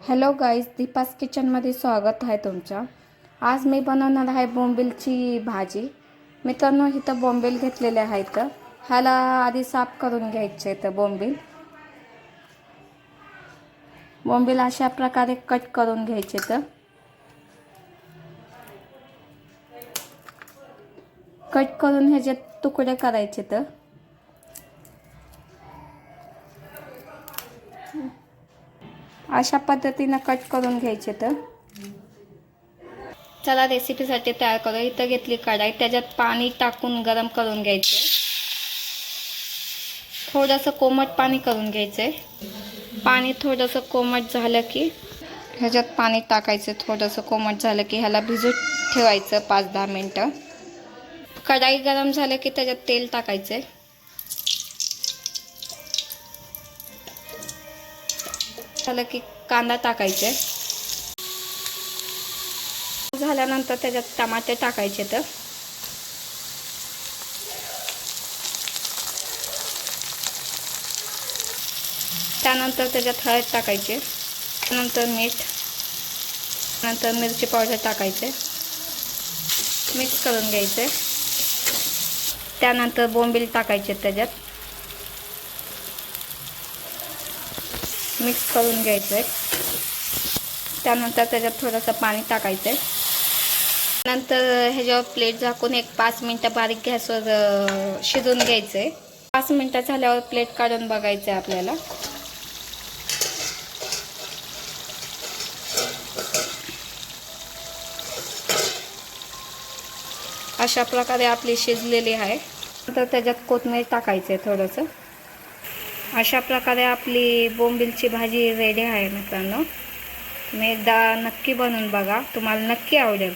Hello guys, Deepa's किचनमध्ये स्वागत आहे तुमचं। आज मी बनवणार आहे बोंबीलची भाजी। मित्रांनो, इथं बोंबील घेतलेले आहेत। ह्याला आधी साफ करून घ्यायचे आहेत। बोंबील अशा प्रकारे कट करून घ्यायचे आहेत। कट करून ह्याचे तुकडे करायचे आहेत। अशा पद्धतीने कट करून घ्यायचे तर चला रेसिपीसाठी तयार करू। इथं घेतली कढाई, त्याच्यात पाणी टाकून गरम करून घ्यायचे। थोडंसं कोमट पाणी करून घ्यायचे। पाणी थोडंसं कोमट झालं की ह्याच्यात पाणी टाकायचं। थोडंसं कोमट झालं की ह्याला भिजत ठेवायचं 5-10 मिनिटं। कढाई गरम झालं की त्याच्यात तेल टाकायचे। झालं की कांदा टाकायचे। झाल्यानंतर त्याच्यात टमाटे टाकायचे। तर त्यानंतर त्याच्यात हळद टाकायचे, त्यानंतर मीठ, नंतर मिरची पावडर टाकायचे, मिक्स करून घ्यायचे। त्यानंतर बोंबील टाकायचे, त्याच्यात मिक्स करून घ्यायचे। त्यानंतर त्याच्यात थोडंसं पाणी टाकायचं। नंतर ह्याच्यावर प्लेट झाकून 5 मिनिटं बारीक गॅसवर शिजवून घ्यायचे। 5 मिनिटं झाल्यावर प्लेट काढून बघायचे आपल्याला। अशा प्रकारे आपली शिजलेली आहे। नंतर त्याच्यात कोथिंबीर टाकायचे थोडंसं। अशा प्रकारे आपली बोंबीलची भाजी रेडी आहे मित्रांनो। तुम्ही एकदा नक्की बनवून बघा, तुम्हाला नक्की आवडेल।